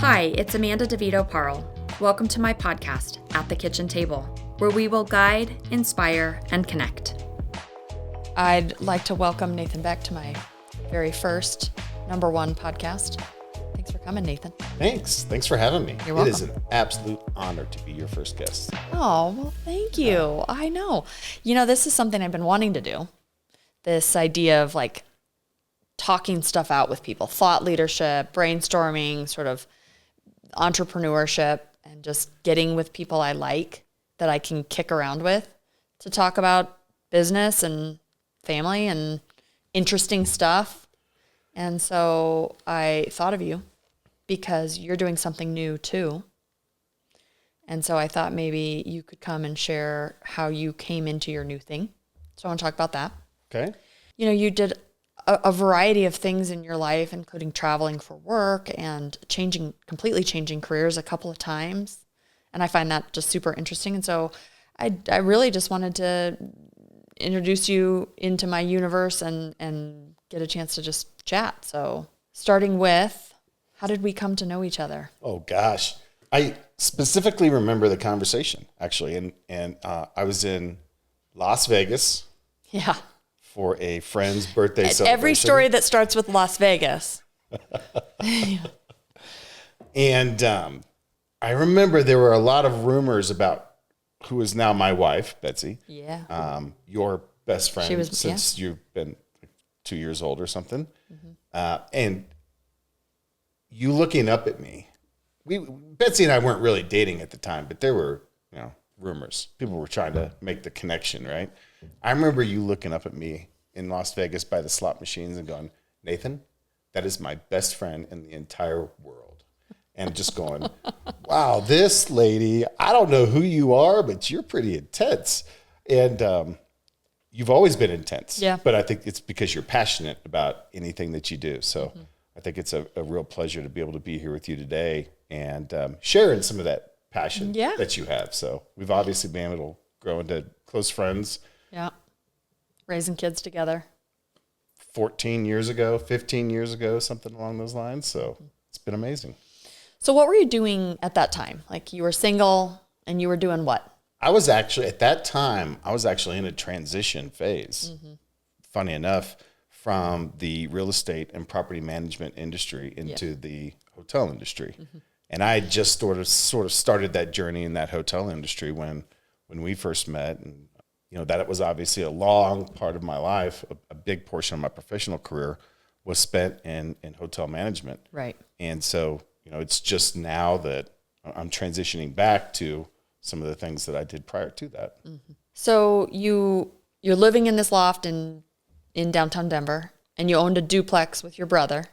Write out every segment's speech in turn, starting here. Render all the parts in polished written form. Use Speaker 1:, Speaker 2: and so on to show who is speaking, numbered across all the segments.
Speaker 1: Hi, it's Amanda DeVito Parle. Welcome to my podcast, At the Kitchen Table, where we will guide, inspire, and connect. I'd like to welcome Nathan Beck to my very first #1 podcast. Thanks for coming, Nathan.
Speaker 2: Thanks for having me.
Speaker 1: You're welcome.
Speaker 2: It is an absolute honor to be your first guest.
Speaker 1: Oh, well, thank you. I know. You know, this is something I've been wanting to do. This idea of like talking stuff out with people, thought leadership, brainstorming, sort of entrepreneurship, and just getting with people I like that I can kick around with to talk about business and family and interesting stuff. And so I thought of you because you're doing something new too. And so I thought maybe you could come and share how you came into your new thing. So I want to talk about that.
Speaker 2: Okay.
Speaker 1: You know, you did a variety of things in your life, including traveling for work and completely changing careers a couple of times. And I find that just super interesting. And so I really just wanted to introduce you into my universe and get a chance to just chat. So starting with, how did we come to know each other?
Speaker 2: Oh gosh. I specifically remember the conversation actually. And I was in Las Vegas.
Speaker 1: Yeah.
Speaker 2: For a friend's birthday celebration.
Speaker 1: Every story that starts with Las Vegas.
Speaker 2: And I remember there were a lot of rumors about who is now my wife, Betsy.
Speaker 1: Yeah.
Speaker 2: Your best friend
Speaker 1: since
Speaker 2: you've been 2 years old or something. Mm-hmm. And you looking up at me. Betsy and I weren't really dating at the time, but there were, rumors. People were trying to make the connection, right? I remember you looking up at me in Las Vegas by the slot machines and going, Nathan, that is my best friend in the entire world. And just going, wow, this lady, I don't know who you are, but you're pretty intense. And you've always been intense.
Speaker 1: Yeah.
Speaker 2: But I think it's because you're passionate about anything that you do. So I think it's a real pleasure to be able to be here with you today and sharing some of that passion that you have. So we've obviously been able to grow into close friends.
Speaker 1: Yeah. Raising kids together.
Speaker 2: 15 years ago, something along those lines. So it's been amazing.
Speaker 1: So what were you doing at that time? Like you were single and you were doing what?
Speaker 2: I was actually in a transition phase. Mm-hmm. Funny enough, from the real estate and property management industry into the hotel industry. Mm-hmm. And I just sort of started that journey in that hotel industry when we first met. And, that was obviously a long part of my life. A big portion of my professional career was spent in hotel management.
Speaker 1: Right.
Speaker 2: And so, it's just now that I'm transitioning back to some of the things that I did prior to that.
Speaker 1: Mm-hmm. So you're living in this loft in downtown Denver, and you owned a duplex with your brother.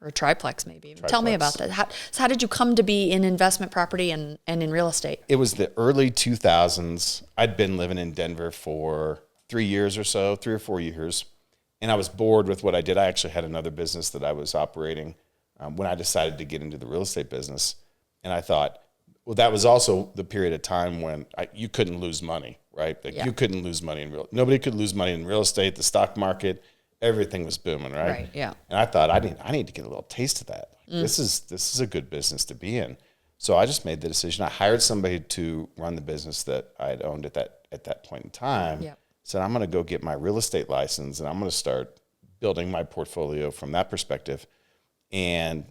Speaker 1: Or a triplex, maybe. Triplex. Tell me about that. How did you come to be in investment property and in real estate?
Speaker 2: It was the early 2000s. I'd been living in Denver for 3 or 4 years. And I was bored with what I did. I actually had another business that I was operating when I decided to get into the real estate business. And I thought, well, that was also the period of time when you couldn't lose money, right? You couldn't lose money nobody could lose money in real estate, the stock market. Everything was booming, right?
Speaker 1: Right, yeah.
Speaker 2: And I thought I need to get a little taste of that. This is a good business to be in. So I just made the decision. I hired somebody to run the business that I had owned at that point in time. Yep. Said I'm going to go get my real estate license and I'm going to start building my portfolio from that perspective. And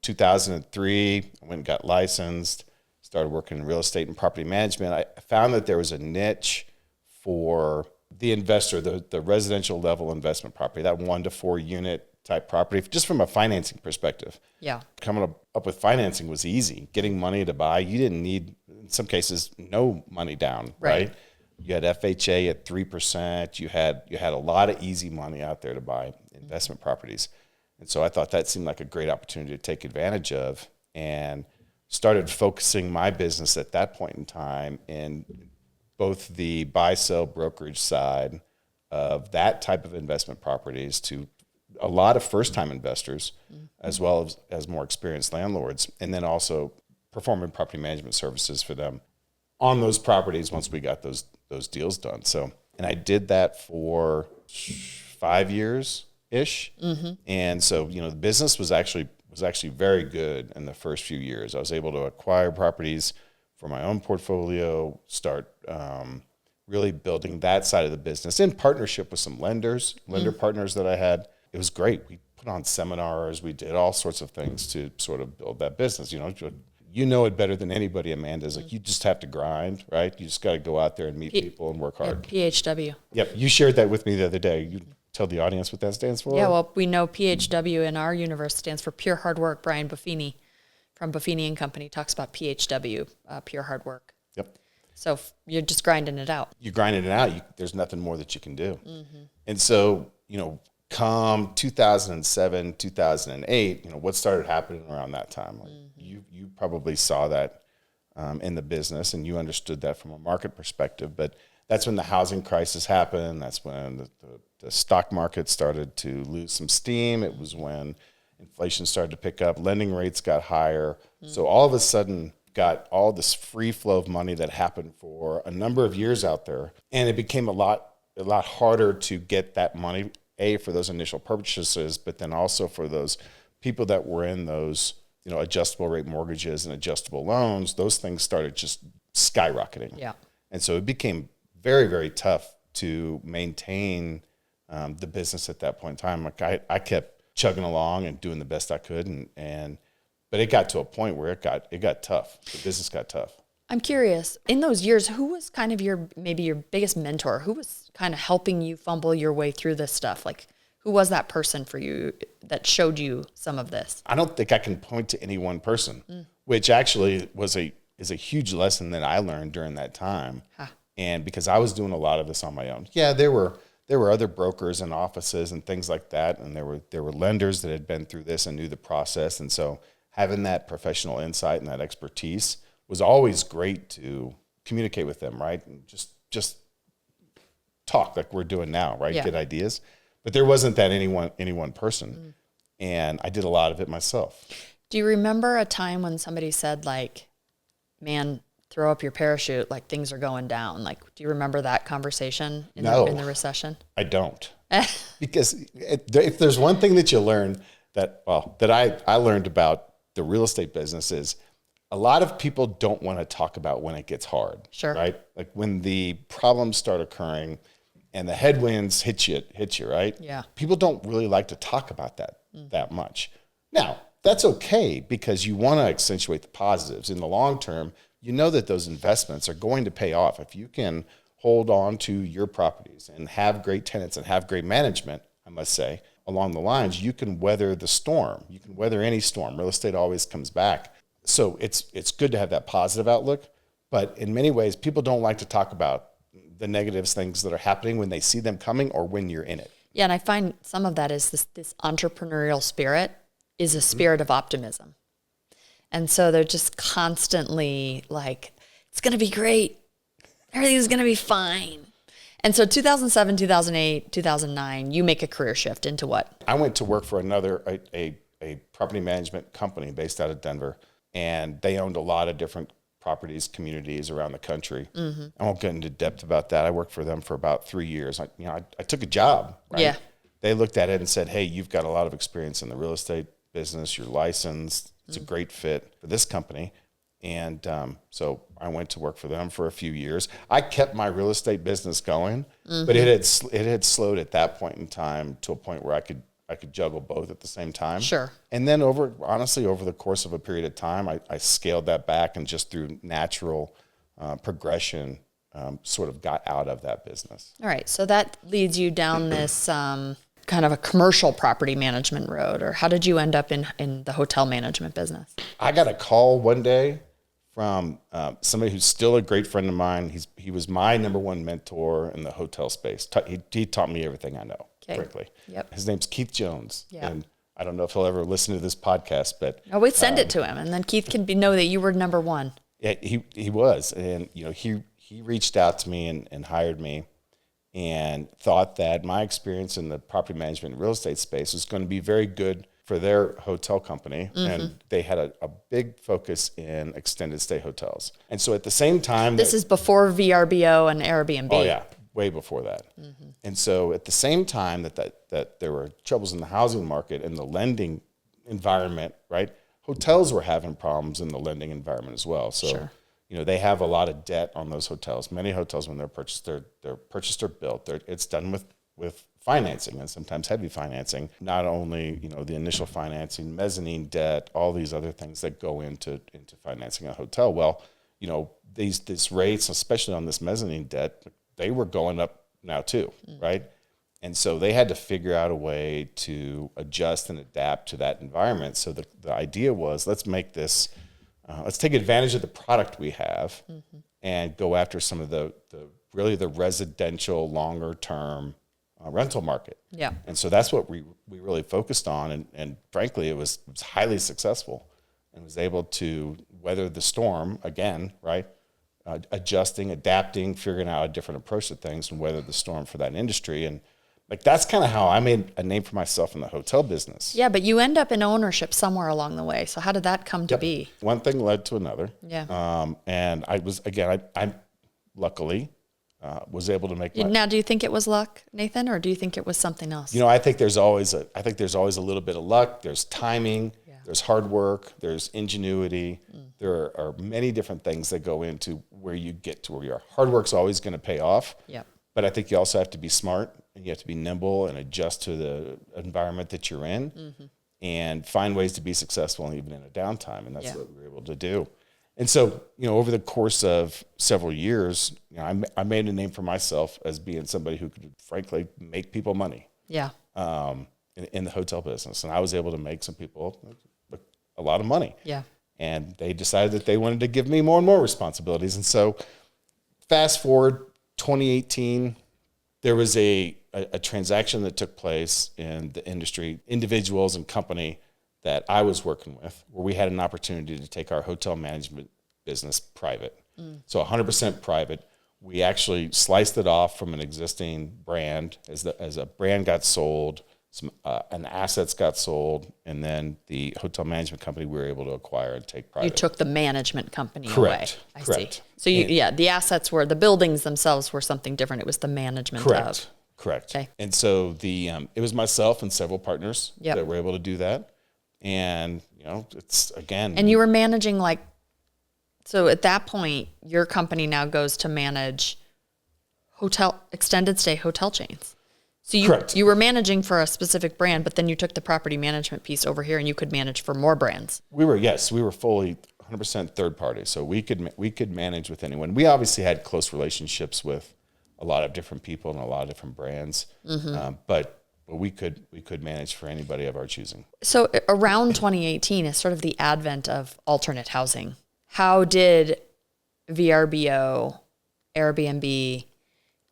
Speaker 2: 2003, I went and got licensed. Started working in real estate and property management. I found that there was a niche for the investor, the residential level investment property, that 1 to 4 unit type property, just from a financing perspective.
Speaker 1: Yeah.
Speaker 2: Coming up with financing was easy. Getting money to buy, you didn't need, in some cases, no money down, right? You had FHA at 3%. You had a lot of easy money out there to buy investment properties. And so I thought that seemed like a great opportunity to take advantage of, and started focusing my business at that point in time in both the buy-sell brokerage side of that type of investment properties to a lot of first-time investors, as well as more experienced landlords, and then also performing property management services for them on those properties once we got those deals done. So, and I did that for 5 years-ish. Mm-hmm. And so, the business was actually was actually very good in the first few years. I was able to acquire properties for my own portfolio, start really building that side of the business in partnership with some lender partners that I had. It was great. We put on seminars. We did all sorts of things to sort of build that business. You know it better than anybody, Amanda. Is like you just have to grind, right? You just got to go out there and meet people and work hard.
Speaker 1: PHW.
Speaker 2: Yep. You shared that with me the other day. You tell the audience what that stands for?
Speaker 1: Yeah, well, we know PHW in our universe stands for Pure Hard Work. Brian Buffini from Buffini and Company talks about PHW, Pure Hard Work.
Speaker 2: Yep.
Speaker 1: So you're just grinding it out.
Speaker 2: You're grinding it out. There's nothing more that you can do. And so, come 2007, 2008, what started happening around that time? Like you probably saw that in the business, and you understood that from a market perspective. But that's when the housing crisis happened. That's when the stock market started to lose some steam. It was when inflation started to pick up. Lending rates got higher. So all of a sudden, got all this free flow of money that happened for a number of years out there, and it became a lot harder to get that money, for those initial purchases, but then also for those people that were in those adjustable rate mortgages and adjustable loans. Those things started just skyrocketing.
Speaker 1: Yeah.
Speaker 2: And so it became very, very tough to maintain the business at that point in time. Like I kept chugging along and doing the best I could, but it got to a point where it got tough. The business got tough.
Speaker 1: I'm curious, in those years, who was kind of your biggest mentor? Who was kind of helping you fumble your way through this stuff? Like, who was that person for you that showed you some of this?
Speaker 2: I don't think I can point to any one person, which actually is a huge lesson that I learned during that time. Huh. And because I was doing a lot of this on my own. Yeah, there were other brokers and offices and things like that, and there were lenders that had been through this and knew the process. And so having that professional insight and that expertise was always great to communicate with them, right? And just talk like we're doing now, right?
Speaker 1: Yeah.
Speaker 2: Get ideas. But there wasn't that any one person. And I did a lot of it myself.
Speaker 1: Do you remember a time when somebody said, like, man, throw up your parachute, like things are going down? Like, do you remember that conversation in the recession?
Speaker 2: I don't. Because if there's one thing that you learn that I learned about the real estate business is a lot of people don't want to talk about when it gets hard.
Speaker 1: Sure.
Speaker 2: Right? Like when the problems start occurring and the headwinds hit you, right?
Speaker 1: Yeah.
Speaker 2: People don't really like to talk about that much. Now, that's okay because you want to accentuate the positives. In the long term, you know that those investments are going to pay off. If you can hold on to your properties and have great tenants and have great management, I must say, along the lines, you can weather the storm. You can weather any storm. Real estate always comes back. So it's good to have that positive outlook. But in many ways, people don't like to talk about the negative things that are happening when they see them coming or when you're in it.
Speaker 1: Yeah, and I find some of that is this entrepreneurial spirit is a spirit of optimism. And so they're just constantly like, it's going to be great. Everything's going to be fine. And so 2007, 2008, 2009, you make a career shift into what?
Speaker 2: I went to work for a property management company based out of Denver, and they owned a lot of different properties, communities around the country. I won't get into depth about that. I worked for them for about 3 years. I took a job, right?
Speaker 1: Yeah.
Speaker 2: They looked at it and said, hey, you've got a lot of experience in the real estate business. You're licensed. It's a great fit for this company. And so I went to work for them for a few years. I kept my real estate business going, but it had slowed at that point in time to a point where I could juggle both at the same time.
Speaker 1: Sure.
Speaker 2: And then over the course of a period of time, I scaled that back and just through natural progression sort of got out of that business.
Speaker 1: All right. So that leads you down this kind of a commercial property management road, or how did you end up in the hotel management business?
Speaker 2: I got a call one day from somebody who's still a great friend of mine. He was my number one mentor in the hotel space. He taught me everything I know, frankly.
Speaker 1: Yep.
Speaker 2: His name's Keith Jones.
Speaker 1: Yeah.
Speaker 2: And I don't know if he'll ever listen to this podcast, but
Speaker 1: Oh, we'd send it to him, and then Keith can know that you were number one.
Speaker 2: yeah, he was. And he reached out to me and hired me and thought that my experience in the property management and real estate space was going to be very good for their hotel company. And they had a big focus in extended stay hotels. And so at the same time...
Speaker 1: This is before VRBO and Airbnb.
Speaker 2: Oh, yeah, way before that. And so at the same time that there were troubles in the housing market and the lending environment, right? Hotels were having problems in the lending environment as well. So,
Speaker 1: Sure.
Speaker 2: they have a lot of debt on those hotels. Many hotels, when they're purchased or built, it's done with financing, and sometimes heavy financing. Not only, the initial financing, mezzanine debt, all these other things that go into financing a hotel. Well, these rates, especially on this mezzanine debt, they were going up now too, right? And so they had to figure out a way to adjust and adapt to that environment. So the idea was, let's make this, let's take advantage of the product we have and go after some of the residential longer term rental market.
Speaker 1: Yeah.
Speaker 2: And so that's what we really focused on. And frankly, it was highly successful and was able to weather the storm again, right? Adjusting, adapting, figuring out a different approach to things and weather the storm for that industry. And that's kind of how I made a name for myself in the hotel business.
Speaker 1: Yeah, but you end up in ownership somewhere along the way. So how did that come to be?
Speaker 2: One thing led to another.
Speaker 1: Yeah.
Speaker 2: And I was, again, I luckily was able to make
Speaker 1: Now, do you think it was luck, Nathan, or do you think it was something else?
Speaker 2: I think there's always a little bit of luck. There's timing. Yeah. There's hard work. There's ingenuity. There are many different things that go into where you get to where you are. Hard work's always going to pay off.
Speaker 1: Yep.
Speaker 2: But I think you also have to be smart, and you have to be nimble and adjust to the environment that you're in and find ways to be successful even in a downtime. And that's what we were able to do. And so, over the course of several years, I made a name for myself as being somebody who could, frankly, make people money.
Speaker 1: Yeah.
Speaker 2: In the hotel business. And I was able to make some people a lot of money.
Speaker 1: Yeah.
Speaker 2: And they decided that they wanted to give me more and more responsibilities. And so fast forward 2018, there was a transaction that took place in the industry, individuals and company that I was working with, where we had an opportunity to take our hotel management business private. So 100% private. We actually sliced it off from an existing brand as a brand got sold, and assets got sold, and then the hotel management company we were able to acquire and take private.
Speaker 1: You took the management company
Speaker 2: Correct.
Speaker 1: away. I
Speaker 2: Correct.
Speaker 1: see. So the assets were, the buildings themselves were something different. It was the management
Speaker 2: Correct.
Speaker 1: of.
Speaker 2: Correct.
Speaker 1: Okay.
Speaker 2: And so it was myself and several partners that were able to do that. And, it's again.
Speaker 1: And you were managing so at that point, your company now goes to manage extended stay hotel chains. So you were managing for a specific brand, but then you took the property management piece over here and you could manage for more brands.
Speaker 2: We were fully 100% third party. So we could manage with anyone. We obviously had close relationships with a lot of different people and a lot of different brands. But we could manage for anybody of our choosing. So
Speaker 1: around 2018 is sort of the advent of alternate housing. How did VRBO, Airbnb,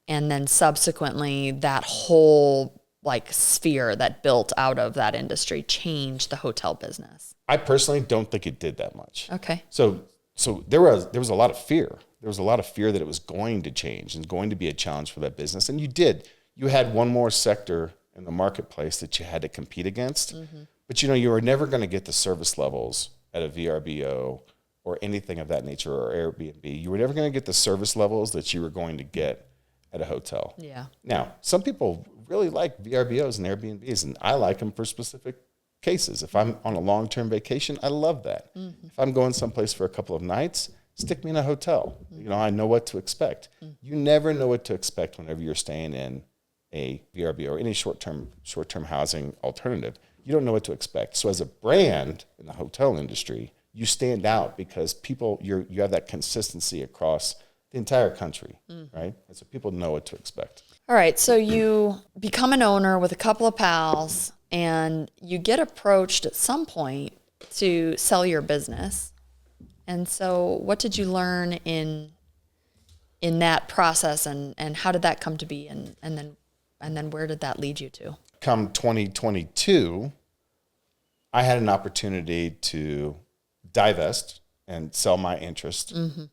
Speaker 1: and then subsequently that whole sphere that built out of that industry change the hotel business?
Speaker 2: I personally don't think it did that much.
Speaker 1: Okay.
Speaker 2: So there was a lot of fear. There was a lot of fear that it was going to change and going to be a challenge for that business. And you had one more sector in the marketplace that you had to compete against. But you were never going to get the service levels at a VRBO or anything of that nature, or Airbnb. You were never going to get the service levels that you were going to get at a hotel.
Speaker 1: Yeah.
Speaker 2: Now, some people really like VRBOs and Airbnbs, and I like them for specific cases. If I'm on a long-term vacation, I love that. If I'm going someplace for a couple of nights, stick me in a hotel. I know what to expect. You never know what to expect whenever you're staying in a VRBO or any short-term housing alternative. You don't know what to expect. So as a brand in the hotel industry, you stand out because you have that consistency across the entire country, right? And so people know what to expect.
Speaker 1: All right, so you become an owner with a couple of pals, and you get approached at some point to sell your business. And so what did you learn in that process, and how did that come to be, and then where did that lead you to?
Speaker 2: Come 2022, I had an opportunity to divest and sell my interest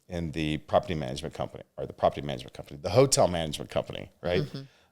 Speaker 2: in the property management company, the hotel management company, right?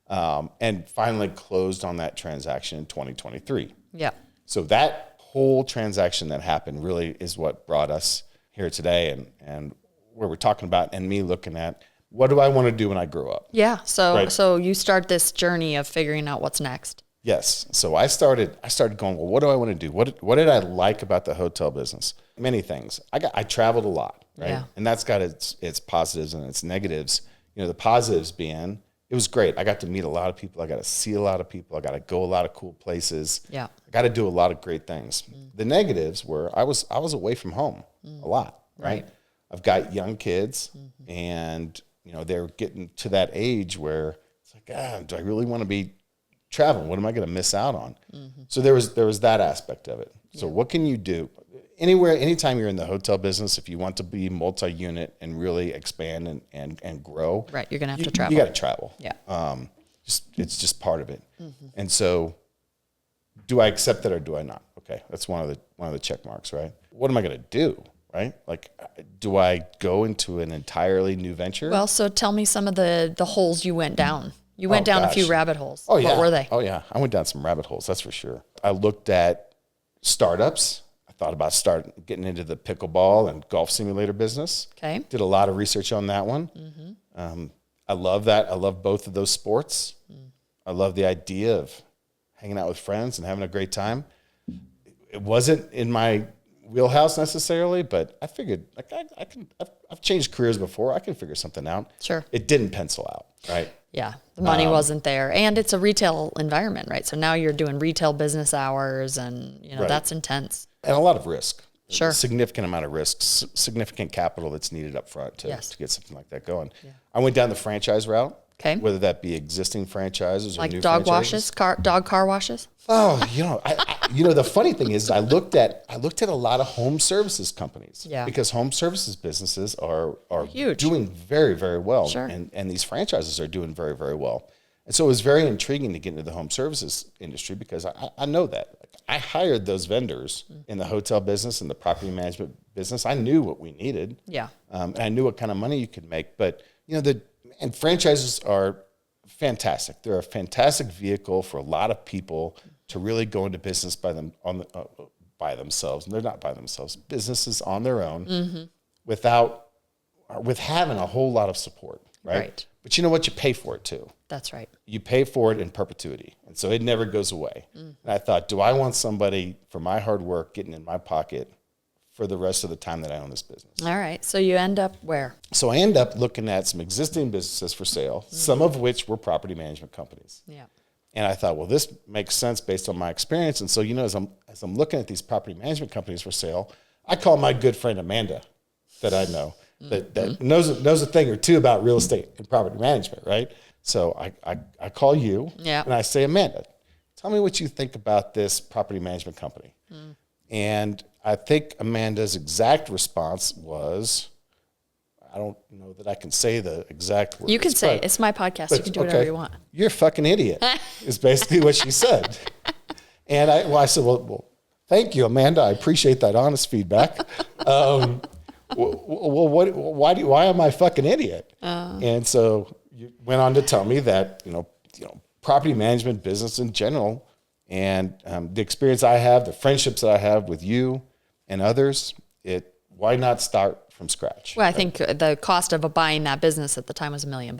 Speaker 2: And finally closed on that transaction in 2023.
Speaker 1: Yeah.
Speaker 2: So that whole transaction that happened really is what brought us here today, and where we're talking about, and me looking at, what do I want to do when I grow up?
Speaker 1: Yeah. So you start this journey of figuring out what's next.
Speaker 2: Yes. So I started going, well, what do I want to do? What did I like about the hotel business? Many things. I traveled a lot, right?
Speaker 1: Yeah.
Speaker 2: And that's got its positives and its negatives. You know, the positives being it was great. I got to meet a lot of people. I got to see a lot of people. I got to go a lot of cool places.
Speaker 1: Yeah.
Speaker 2: I got to do a lot of great things. The negatives were I was away from home a lot, right? I've got young kids and, you know, they're getting to that age where it's like, do I really want to be traveling? What am I going to miss out on? So there was that aspect of it. So what can you do? Anytime you're in the hotel business, if you want to be multi-unit and really expand and grow,
Speaker 1: Right, you're gonna have to travel.
Speaker 2: You got to travel.
Speaker 1: Yeah.
Speaker 2: It's just part of it. And so, do I accept that or do I not? Okay, that's one of the check marks, right? What am I going to do? Right? Like, do I go into an entirely new venture?
Speaker 1: Well, so tell me some of the holes you went down. You went down a few rabbit holes.
Speaker 2: Oh yeah.
Speaker 1: What were they?
Speaker 2: Oh yeah, I went down some rabbit holes. That's for sure. I looked at startups. I thought about getting into the pickleball and golf simulator business.
Speaker 1: Okay.
Speaker 2: Did a lot of research on that one. I love that. I love both of those sports. I love the idea of hanging out with friends and having a great time. It wasn't in my wheelhouse necessarily, but I figured like I've changed careers before. I can figure something out.
Speaker 1: Sure.
Speaker 2: It didn't pencil out, right?
Speaker 1: Yeah. The money wasn't there. And it's a retail environment, right? So now you're doing retail business hours and, you know,
Speaker 2: Right.
Speaker 1: that's intense.
Speaker 2: And a lot of risk.
Speaker 1: Sure.
Speaker 2: A significant amount of risk, significant capital that's needed up front to get something like that going. Yeah. I went down the franchise route.
Speaker 1: Okay.
Speaker 2: Whether that be existing franchises or
Speaker 1: Like
Speaker 2: new
Speaker 1: dog
Speaker 2: franchises.
Speaker 1: washes, dog car washes?
Speaker 2: Oh, the funny thing is I looked at a lot of home services companies.
Speaker 1: Yeah.
Speaker 2: Because home services businesses are
Speaker 1: huge.
Speaker 2: doing very, very well.
Speaker 1: Sure.
Speaker 2: And these franchises are doing very, very well. And so it was very intriguing to get into the home services industry because I know that. I hired those vendors in the hotel business and the property management business. I knew what we needed.
Speaker 1: Yeah.
Speaker 2: And I knew what kind of money you could make. But, you know, and franchises are fantastic. They're a fantastic vehicle for a lot of people to really go into business by themselves. And they're not by themselves. Businesses on their own with having a whole lot of support, right? But you know what? You pay for it too.
Speaker 1: That's right.
Speaker 2: You pay for it in perpetuity. And so it never goes away. And I thought, do I want somebody for my hard work getting in my pocket for the rest of the time that I own this business?
Speaker 1: All right. So you end up where?
Speaker 2: So I end up looking at some existing businesses for sale, some of which were property management companies.
Speaker 1: Yeah.
Speaker 2: And I thought, well, this makes sense based on my experience. And so, you know, as I'm looking at these property management companies for sale, I call my good friend Amanda that I know that knows a thing or two about real estate and property management, right? So I call you and I say, Amanda, tell me what you think about this property management company. And I think Amanda's exact response was, I don't know that I can say the exact words.
Speaker 1: You can say it. It's my podcast. You can do whatever you want.
Speaker 2: You're a fucking idiot, is basically what she said. And I said, well, thank you, Amanda. I appreciate that honest feedback. Why am I a fucking idiot? And so you went on to tell me that, you know, property management business in general and the experience I have, the friendships that I have with you and others, why not start from scratch?
Speaker 1: Well, I think the cost of buying that business at the time was $1 million.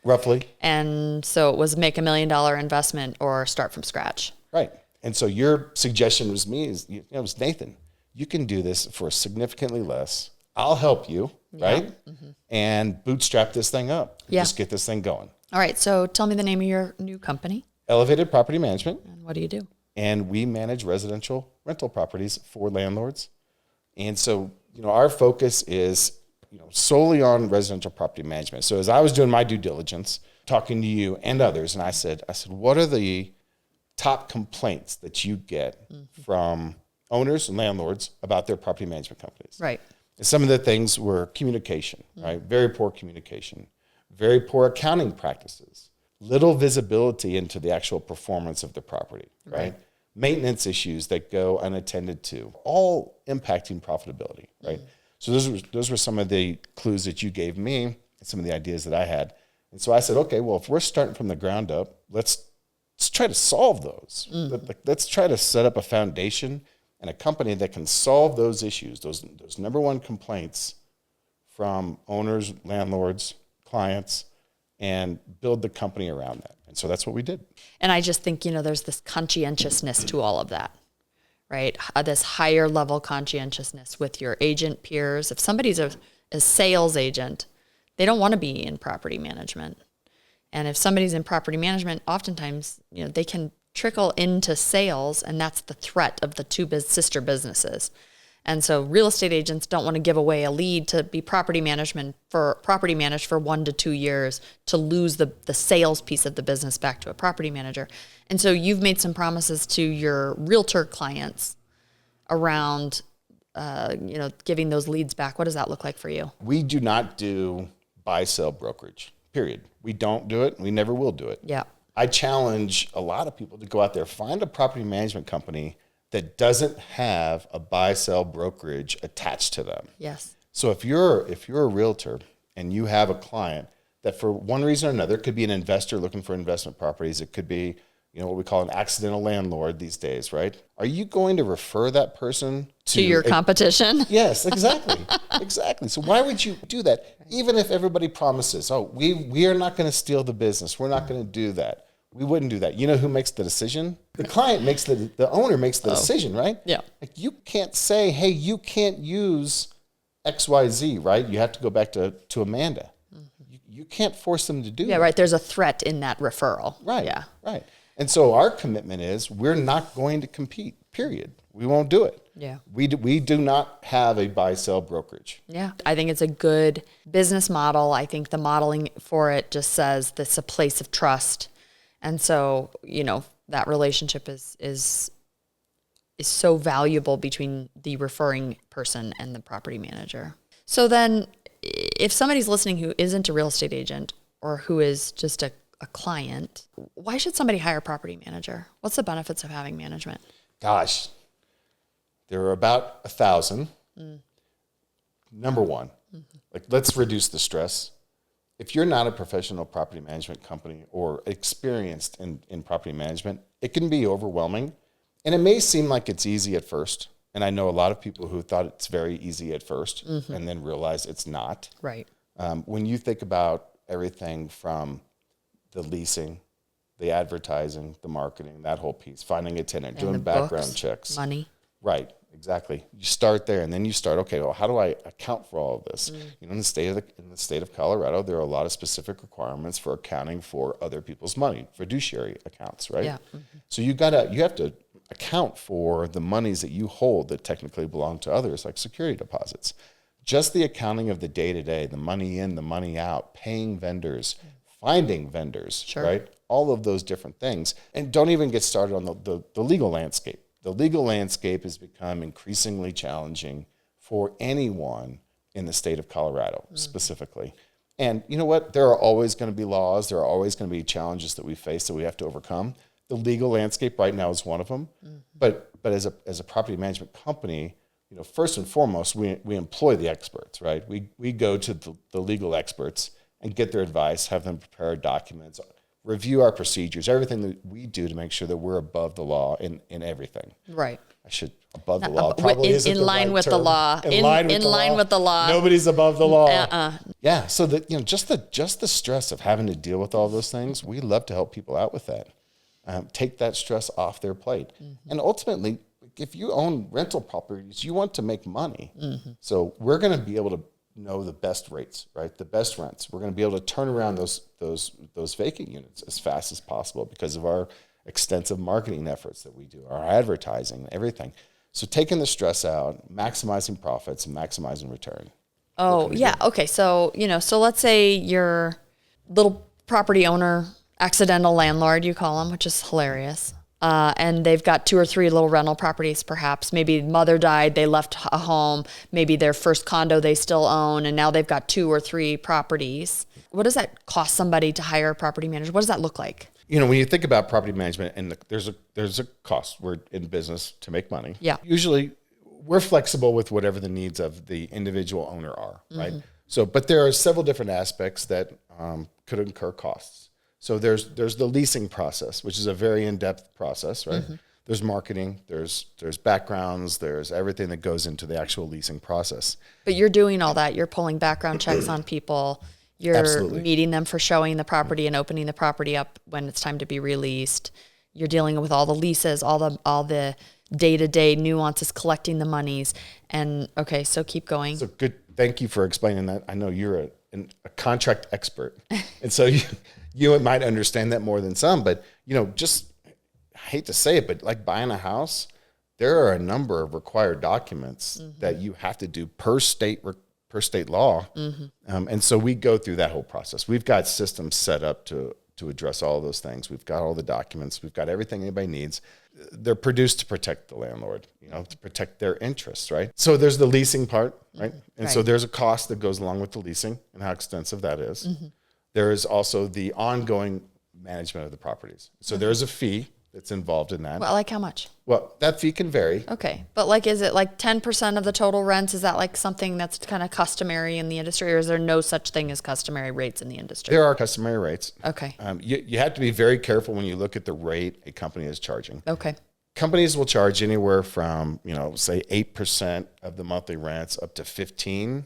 Speaker 2: Roughly.
Speaker 1: And so it was make $1 million investment or start from scratch.
Speaker 2: Right. And so your suggestion was Nathan, you can do this for significantly less. I'll help you, right? And bootstrap this thing up. Just get this thing going.
Speaker 1: All right. So tell me the name of your new company.
Speaker 2: Elevated Property Management.
Speaker 1: And what do you do?
Speaker 2: And we manage residential rental properties for landlords. And so, our focus is, solely on residential property management. So as I was doing my due diligence, talking to you and others, and I said, what are the top complaints that you get from owners and landlords about their property management companies?
Speaker 1: Right.
Speaker 2: And some of the things were communication, right? Very poor communication, very poor accounting practices, little visibility into the actual performance of the property, right? Maintenance issues that go unattended to, all impacting profitability, right? So those were some of the clues that you gave me and some of the ideas that I had. And so I said, okay, well, if we're starting from the ground up, let's try to solve those. Let's try to set up a foundation and a company that can solve those issues, those number one complaints from owners, landlords, clients, and build the company around that. And so that's what we did.
Speaker 1: And I just think, there's this conscientiousness to all of that, right? This higher level conscientiousness with your agent peers. If somebody's a sales agent, they don't want to be in property management. And if somebody's in property management, oftentimes, they can trickle into sales, and that's the threat of the two sister businesses. And so real estate agents don't want to give away a lead to be property managed for 1 to 2 years to lose the sales piece of the business back to a property manager. And so you've made some promises to your realtor clients around, giving those leads back. What does that look like for you?
Speaker 2: We do not do buy-sell brokerage, period. We don't do it. We never will do it.
Speaker 1: Yeah.
Speaker 2: I challenge a lot of people to go out there, find a property management company that doesn't have a buy-sell brokerage attached to them.
Speaker 1: Yes.
Speaker 2: So if you're a realtor and you have a client that for one reason or another, it could be an investor looking for investment properties, it could be what we call an accidental landlord these days, right? Are you going to refer that person
Speaker 1: to your competition?
Speaker 2: Yes, exactly. Exactly. So why would you do that? Even if everybody promises, we are not going to steal the business. We're not going to do that. We wouldn't do that. You know who makes the decision? The client makes the owner makes the decision, right?
Speaker 1: Yeah.
Speaker 2: Like you can't say, hey, you can't use XYZ, right? You have to go back to Amanda. Mm-hmm. You can't force them to do that.
Speaker 1: Yeah, right. There's a threat in that referral.
Speaker 2: Right.
Speaker 1: Yeah.
Speaker 2: Right. And so our commitment is we're not going to compete, period. We won't do it.
Speaker 1: Yeah.
Speaker 2: We do not have a buy-sell brokerage.
Speaker 1: Yeah. I think it's a good business model. I think the modeling for it just says this is a place of trust. And so, that relationship is so valuable between the referring person and the property manager. So then if somebody's listening who isn't a real estate agent or who is just a client, why should somebody hire a property manager? What's the benefits of having management?
Speaker 2: Gosh, there are about 1,000. Number one, let's reduce the stress. If you're not a professional property management company or experienced in property management, it can be overwhelming. And it may seem like it's easy at first. And I know a lot of people who thought it's very easy at first and then realized it's not.
Speaker 1: Right.
Speaker 2: When you think about everything from the leasing, the advertising, the marketing, that whole piece, finding a tenant, doing background checks.
Speaker 1: Money.
Speaker 2: Right, exactly. You start there, and then you start, okay, well, how do I account for all of this? In the state of Colorado, there are a lot of specific requirements for accounting for other people's money, fiduciary accounts, right?
Speaker 1: Yeah.
Speaker 2: So you have to account for the monies that you hold that technically belong to others, like security deposits. Just the accounting of the day-to-day, the money in, the money out, paying vendors, finding vendors, right? All of those different things. And don't even get started on the legal landscape. The legal landscape has become increasingly challenging for anyone in the state of Colorado specifically. And you know what? There are always going to be laws. There are always going to be challenges that we face that we have to overcome. The legal landscape right now is one of them. But as a property management company, first and foremost, we employ the experts, right? We go to the legal experts and get their advice, have them prepare documents, review our procedures, everything that we do to make sure that we're above the law in everything.
Speaker 1: Right.
Speaker 2: I should, above the law probably isn't
Speaker 1: in
Speaker 2: the
Speaker 1: line
Speaker 2: right
Speaker 1: with
Speaker 2: term.
Speaker 1: the law. In line with the law.
Speaker 2: Nobody's above the law. Yeah. So that just the stress of having to deal with all those things, we love to help people out with that. Take that stress off their plate. And ultimately, if you own rental properties, you want to make money. So we're going to be able to know the best rates, right? The best rents. We're going to be able to turn around those vacant units as fast as possible because of our extensive marketing efforts that we do, our advertising, everything. So taking the stress out, maximizing profits, and maximizing return.
Speaker 1: Oh, yeah. Okay. So, so let's say you're little property owner, accidental landlord, you call them, which is hilarious. And they've got 2 or 3 little rental properties, perhaps. Maybe mother died, they left a home. Maybe their first condo they still own, and now they've got 2 or 3 properties. What does that cost somebody to hire a property manager? What does that look like?
Speaker 2: When you think about property management, and there's a cost. We're in business to make money.
Speaker 1: Yeah.
Speaker 2: Usually, we're flexible with whatever the needs of the individual owner are, right? So, but there are several different aspects that could incur costs. So there's the leasing process, which is a very in-depth process, right? There's marketing, there's backgrounds, there's everything that goes into the actual leasing process.
Speaker 1: But you're doing all that. You're pulling background checks on people. You're
Speaker 2: Absolutely.
Speaker 1: meeting them for showing the property and opening the property up when it's time to be released. You're dealing with all the leases, all the day-to-day nuances, collecting the monies. And okay, so keep going.
Speaker 2: So good. Thank you for explaining that. I know you're a contract expert. And so you might understand that more than some, but just, I hate to say it, but like buying a house, there are a number of required documents that you have to do per state law. And so we go through that whole process. We've got systems set up to address all of those things. We've got all the documents. We've got everything anybody needs. They're produced to protect the landlord, to protect their interests, right? So there's the leasing part, right? And so there's a cost that goes along with the leasing and how extensive that is. There is also the ongoing management of the properties. So there's a fee that's involved in that.
Speaker 1: Well, like how much?
Speaker 2: Well, that fee can vary.
Speaker 1: Okay. But like, is it like 10% of the total rents? Is that like something that's kind of customary in the industry, or is there no such thing as customary rates in the industry?
Speaker 2: There are customary rates.
Speaker 1: Okay.
Speaker 2: You have to be very careful when you look at the rate a company is charging.
Speaker 1: Okay.
Speaker 2: Companies will charge anywhere from, say 8% of the monthly rents up to 15%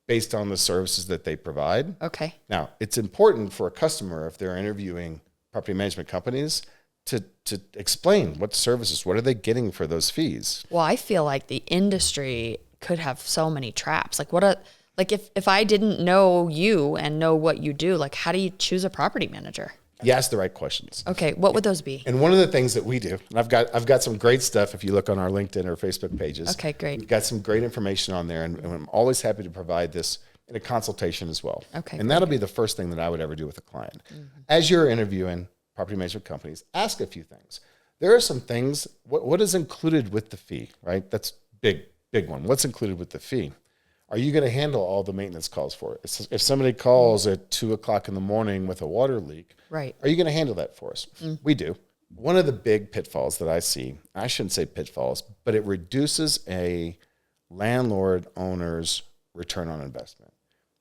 Speaker 2: based on the services that they provide.
Speaker 1: Okay.
Speaker 2: Now, it's important for a customer, if they're interviewing property management companies, to explain what services, what are they getting for those fees?
Speaker 1: Well, I feel like the industry could have so many traps. Like if I didn't know you and know what you do, like how do you choose a property manager?
Speaker 2: You ask the right questions.
Speaker 1: Okay, what would those be?
Speaker 2: And one of the things that we do, and I've got some great stuff if you look on our LinkedIn or Facebook pages.
Speaker 1: Okay, great.
Speaker 2: We've got some great information on there, and I'm always happy to provide this in a consultation as well.
Speaker 1: Okay.
Speaker 2: And that'll be the first thing that I would ever do with a client. As you're interviewing property management companies, ask a few things. There are some things, what is included with the fee, right? That's big one. What's included with the fee? Are you going to handle all the maintenance calls for it? If somebody calls at 2:00 in the morning with a water leak,
Speaker 1: Right.
Speaker 2: Are you going to handle that for us? We do. One of the big pitfalls that I see, I shouldn't say pitfalls, but it reduces a landlord owner's return on investment.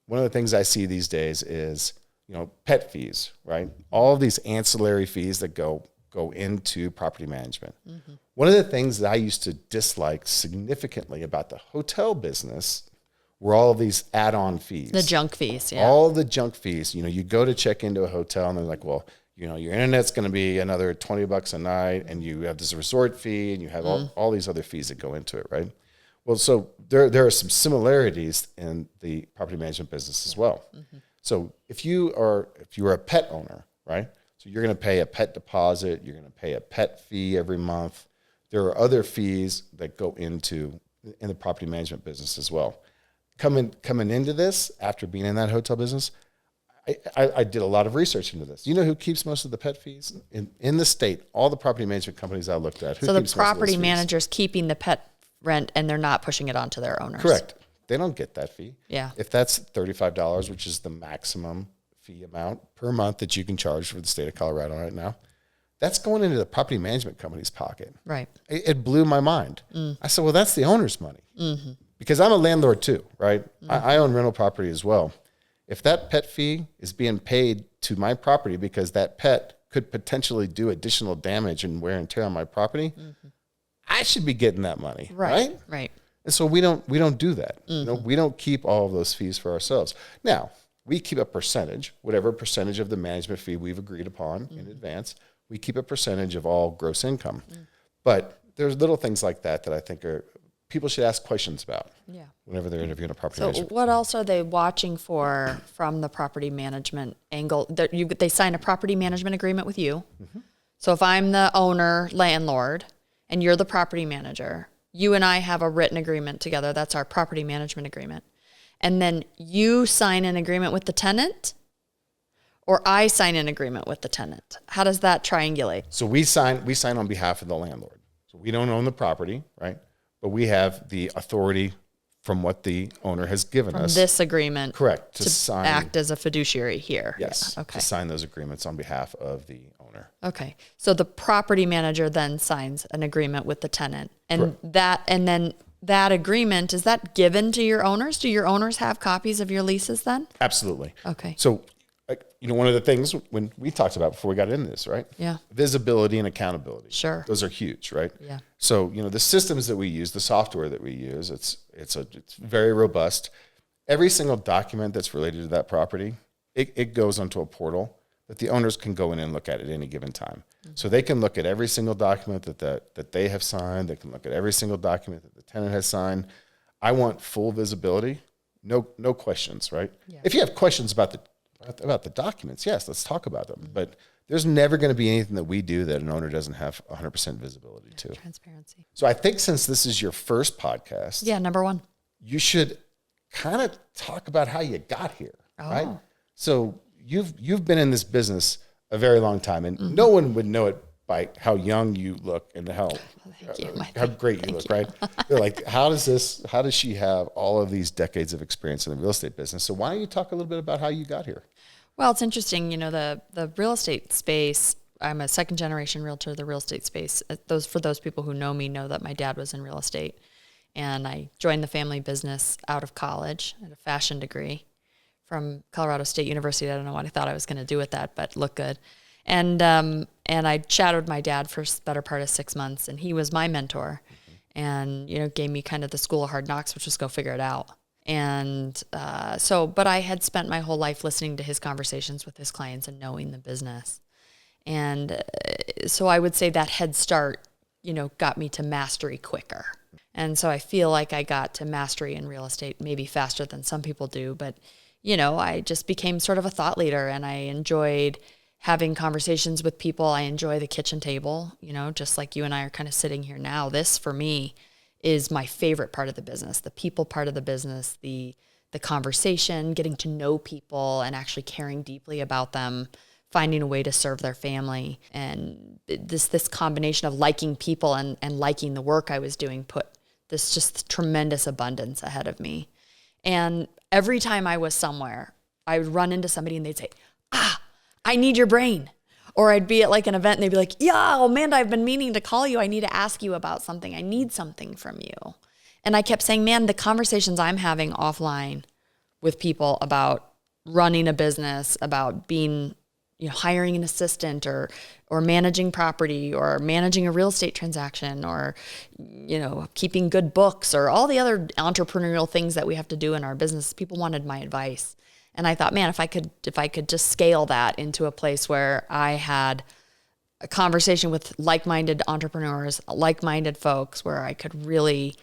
Speaker 2: One of the things I see these days is, pet fees, right? All of these ancillary fees that go into property management. One of the things that I used to dislike significantly about the hotel business were all of these add-on fees.
Speaker 1: The junk fees, yeah.
Speaker 2: All the junk fees. You go to check into a hotel and they're like, well, your internet's going to be another $20 a night, and you have this resort fee, and you have all these other fees that go into it, right? Well, so there are some similarities in the property management business as well. So if you are a pet owner, right? So you're going to pay a pet deposit, you're going to pay a pet fee every month. There are other fees that go in the property management business as well. Coming into this, after being in that hotel business, I did a lot of research into this. You know who keeps most of the pet fees? In the state, all the property management companies I looked at.
Speaker 1: So the property manager's keeping the pet rent and they're not pushing it onto their owners.
Speaker 2: Correct. They don't get that fee.
Speaker 1: Yeah.
Speaker 2: If that's $35, which is the maximum fee amount per month that you can charge for the state of Colorado right now, that's going into the property management company's pocket.
Speaker 1: Right.
Speaker 2: It blew my mind. I said, well, that's the owner's money. Because I'm a landlord too, right? I own rental property as well. If that pet fee is being paid to my property because that pet could potentially do additional damage and wear and tear on my property, I should be getting that money, right?
Speaker 1: Right.
Speaker 2: And so we don't do that. We don't keep all of those fees for ourselves. Now, we keep a percentage, whatever percentage of the management fee we've agreed upon in advance. We keep a percentage of all gross income. But there's little things like that I think people should ask questions about whenever they're interviewing a property manager.
Speaker 1: So what else are they watching for from the property management angle? They sign a property management agreement with you. So if I'm the owner, landlord, and you're the property manager, you and I have a written agreement together. That's our property management agreement. And then you sign an agreement with the tenant, or I sign an agreement with the tenant. How does that triangulate?
Speaker 2: So we sign on behalf of the landlord. So we don't own the property, right? But we have the authority from what the owner has given us.
Speaker 1: This agreement.
Speaker 2: Correct.
Speaker 1: To sign, act as a fiduciary here.
Speaker 2: Yes.
Speaker 1: Yeah, okay.
Speaker 2: To sign those agreements on behalf of the owner.
Speaker 1: Okay. So the property manager then signs an agreement with the tenant. And that agreement, is that given to your owners? Do your owners have copies of your leases then?
Speaker 2: Absolutely.
Speaker 1: Okay.
Speaker 2: So, one of the things when we talked about before we got into this, right?
Speaker 1: Yeah.
Speaker 2: Visibility and accountability.
Speaker 1: Sure.
Speaker 2: Those are huge, right?
Speaker 1: Yeah.
Speaker 2: So, the systems that we use, the software that we use, it's very robust. Every single document that's related to that property it goes onto a portal that the owners can go in and look at any given time. So they can look at every single document that they have signed. They can look at every single document that the tenant has signed. I want full visibility, no questions, right? Yeah. If you have questions about the documents, yes, let's talk about them. But there's never going to be anything that we do that an owner doesn't have 100% visibility to.
Speaker 1: Transparency. So
Speaker 2: I think since this is your first podcast,
Speaker 1: number one,
Speaker 2: you should kind of talk about how you got here, right? So you've been in this business a very long time, and no one would know it by how young you look and how great you look, right? They're like, how does she have all of these decades of experience in the real estate business? So why don't you talk a little bit about how you got here?
Speaker 1: Well, it's interesting, the real estate space. I'm a second generation realtor. The real estate space. For those people who know me know that my dad was in real estate, and I joined the family business out of college at a fashion degree from Colorado State University. I don't know what I thought I was going to do with that, but looked good. And I shadowed my dad for the better part of 6 months, and he was my mentor, and gave me kind of the school of hard knocks, which was go figure it out. And but I had spent my whole life listening to his conversations with his clients and knowing the business, and so I would say that head start, got me to mastery quicker. And so I feel like I got to mastery in real estate maybe faster than some people do, but I just became sort of a thought leader, and I enjoyed having conversations with people. I enjoy the kitchen table, just like you and I are kind of sitting here now. This, for me, is my favorite part of the business, the people part of the business, the conversation, getting to know people and actually caring deeply about them, finding a way to serve their family. And this combination of liking people and liking the work I was doing put this just tremendous abundance ahead of me. And every time I was somewhere, I would run into somebody and they'd say, I need your brain. Or I'd be at like an event and they'd be like, yeah, Amanda, I've been meaning to call you. I need to ask you about something. I need something from you. And I kept saying, man, the conversations I'm having offline with people about running a business, about being, hiring an assistant or managing property or managing a real estate transaction or, keeping good books or all the other entrepreneurial things that we have to do in our business. People wanted my advice. And I thought, man, if I could just scale that into a place where I had a conversation with like-minded entrepreneurs, like-minded folks, where I could really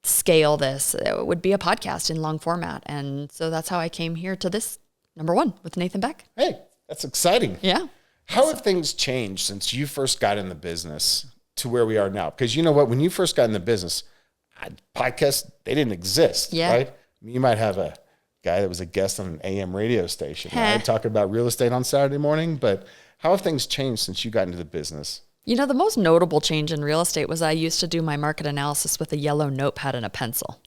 Speaker 1: scale this, it would be a podcast in long format. And so that's how I came here to this number one with Nathan Beck.
Speaker 2: Hey, that's exciting.
Speaker 1: Yeah.
Speaker 2: How have things changed since you first got in the business to where we are now? Because you know what, when you first got in the business, podcasts, they didn't exist, right? You might have a guy that was a guest on an AM radio station, right? Talking about real estate on Saturday morning. But how have things changed since you got into the business?
Speaker 1: The most notable change in real estate was I used to do my market analysis with a yellow notepad and a pencil.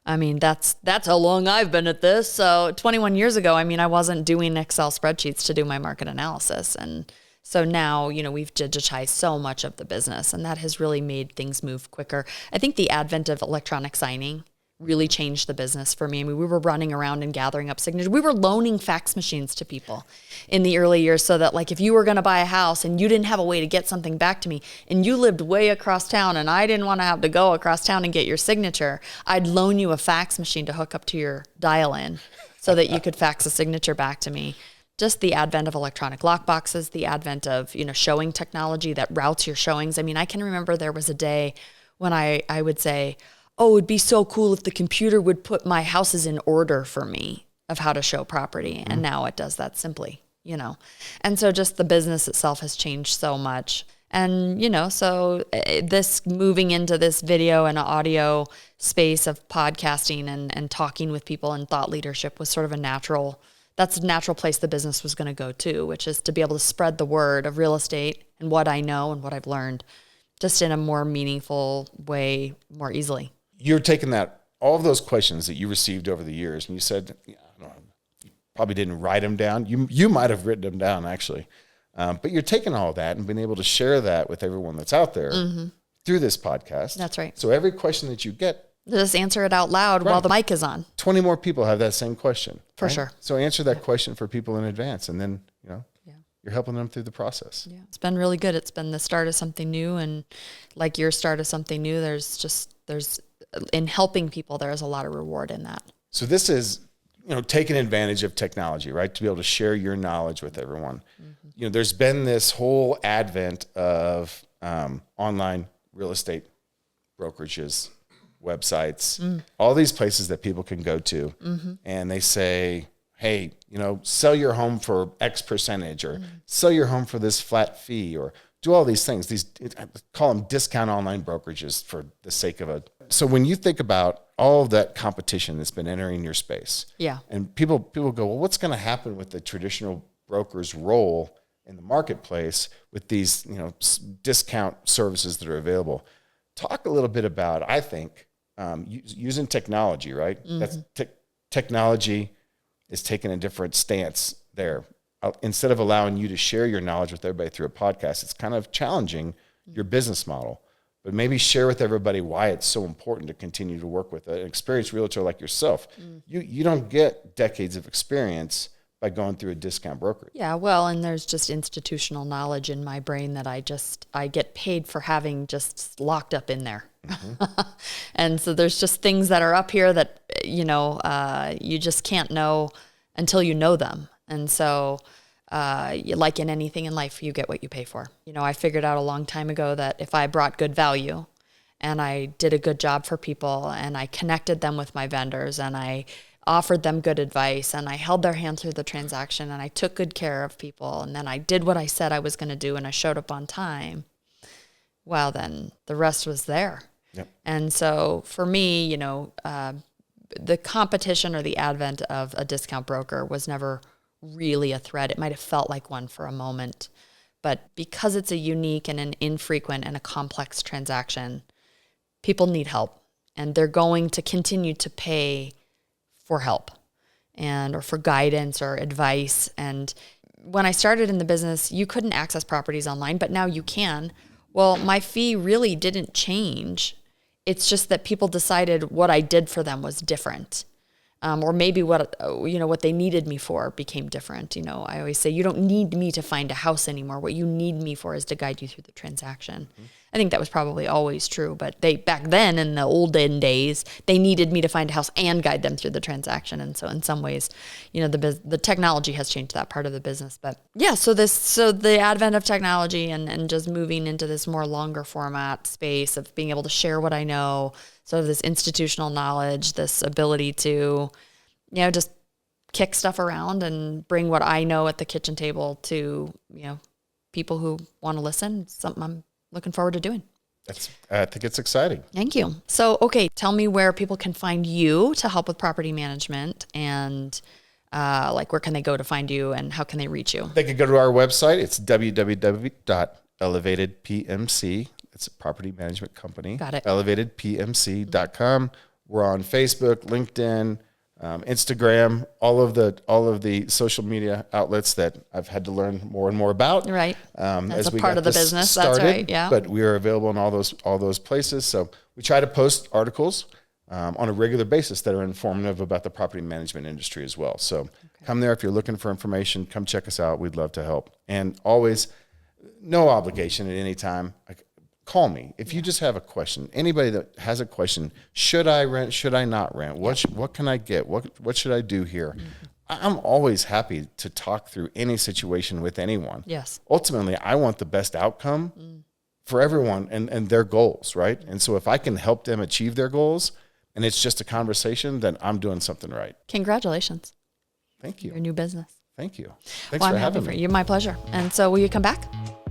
Speaker 1: I mean, that's how long I've been at this. So 21 years ago, I wasn't doing Excel spreadsheets to do my market analysis. And so now, we've digitized so much of the business, and that has really made things move quicker. I think the advent of electronic signing really changed the business for me. We were running around and gathering up signatures. We were loaning fax machines to people in the early years so that, like, if you were going to buy a house and you didn't have a way to get something back to me and you lived way across town and I didn't want to have to go across town and get your signature, I'd loan you a fax machine to hook up to your dial-in so that you could fax a signature back to me. Just the advent of electronic lockboxes, the advent of, showing technology that routes your showings. I can remember there was a day when I would say, oh, it'd be so cool if the computer would put my houses in order for me of how to show property. And now it does that simply, And so just the business itself has changed so much. And, so this moving into this video and audio space of podcasting and talking with people and thought leadership was sort of a natural place the business was going to go to, which is to be able to spread the word of real estate and what I know and what I've learned just in a more meaningful way, more easily.
Speaker 2: You're taking all of those questions that you received over the years, and you said, I don't know, you probably didn't write them down. You might have written them down, actually. But you're taking all of that and being able to share that with everyone that's out there through this podcast.
Speaker 1: That's right.
Speaker 2: So every question that you get,
Speaker 1: just answer it out loud while the mic is on.
Speaker 2: 20 more people have that same question.
Speaker 1: For sure.
Speaker 2: So answer that question for people in advance, and then, you're helping them through the process.
Speaker 1: Yeah, it's been really good. It's been the start of something new, and like your start of something new, there's in helping people, there's a lot of reward in that.
Speaker 2: So this is taking advantage of technology, right? To be able to share your knowledge with everyone. There's been this whole advent of online real estate brokerages, websites, all these places that people can go to, and they say, hey, sell your home for X percentage, or sell your home for this flat fee, or do all these things. I call them discount online brokerages for the sake of it. So when you think about all of that competition that's been entering your space, and people go, well, what's going to happen with the traditional broker's role in the marketplace with these, discount services that are available? Talk a little bit about, I think, using technology, right? That's technology is taking a different stance there. Instead of allowing you to share your knowledge with everybody through a podcast, it's kind of challenging your business model. But maybe share with everybody why it's so important to continue to work with an experienced realtor like yourself. You don't get decades of experience by going through a discount brokerage.
Speaker 1: Yeah, well, and there's just institutional knowledge in my brain that I get paid for having just locked up in there. And so there's just things that are up here that, you just can't know until you know them. And so, like in anything in life, you get what you pay for. I figured out a long time ago that if I brought good value and I did a good job for people and I connected them with my vendors and I offered them good advice and I held their hand through the transaction and I took good care of people and then I did what I said I was going to do and I showed up on time, well, then the rest was there.
Speaker 2: Yep.
Speaker 1: And so for me, the competition or the advent of a discount broker was never really a threat. It might have felt like one for a moment, but because it's a unique and an infrequent and a complex transaction, people need help and they're going to continue to pay for help or for guidance or advice. And when I started in the business, you couldn't access properties online, but now you can. Well, my fee really didn't change. It's just that people decided what I did for them was different. Or maybe what they needed me for became different. I always say, you don't need me to find a house anymore. What you need me for is to guide you through the transaction. I think that was probably always true, but back then in the olden days, they needed me to find a house and guide them through the transaction. And so in some ways, the technology has changed that part of the business. But yeah, so the advent of technology and just moving into this more longer format space of being able to share what I know, sort of this institutional knowledge, this ability to, just kick stuff around and bring what I know at the kitchen table to, people who want to listen. It's something I'm looking forward to doing.
Speaker 2: I think it's exciting.
Speaker 1: Thank you. So, okay, tell me where people can find you to help with property management and where can they go to find you and how can they reach you?
Speaker 2: They could go to our website. It's www.elevatedpmc. It's a property management company.
Speaker 1: Got it.
Speaker 2: Elevatedpmc.com. We're on Facebook, LinkedIn, Instagram, all of the social media outlets that I've had to learn more and more about.
Speaker 1: Right.
Speaker 2: As
Speaker 1: a
Speaker 2: we
Speaker 1: part
Speaker 2: got
Speaker 1: of the
Speaker 2: this
Speaker 1: business.
Speaker 2: started,
Speaker 1: That's right. Yeah.
Speaker 2: But we are available in all those places. So we try to post articles on a regular basis that are informative about the property management industry as well. So come there if you're looking for information. Come check us out. We'd love to help. And always, no obligation at any time. Call me if you just have a question. Anybody that has a question, should I rent? Should I not rent? What can I get? What should I do here? I'm always happy to talk through any situation with anyone.
Speaker 1: Yes.
Speaker 2: Ultimately, I want the best outcome for everyone and their goals, right? And so if I can help them achieve their goals and it's just a conversation, then I'm doing something right.
Speaker 1: Congratulations.
Speaker 2: Thank you.
Speaker 1: Your new business.
Speaker 2: Thank you. Thanks for having me.
Speaker 1: You're my pleasure. And so will you come back?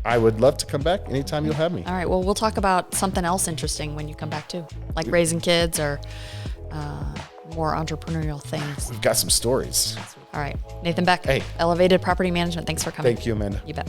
Speaker 2: I would love to come back anytime you'll have me.
Speaker 1: All right. Well, we'll talk about something else interesting when you come back too, like raising kids or more entrepreneurial things.
Speaker 2: We've got some stories.
Speaker 1: All right. Nathan Beck,
Speaker 2: Hey.
Speaker 1: Elevated Property Management. Thanks for coming.
Speaker 2: Thank you, Amanda.
Speaker 1: You bet.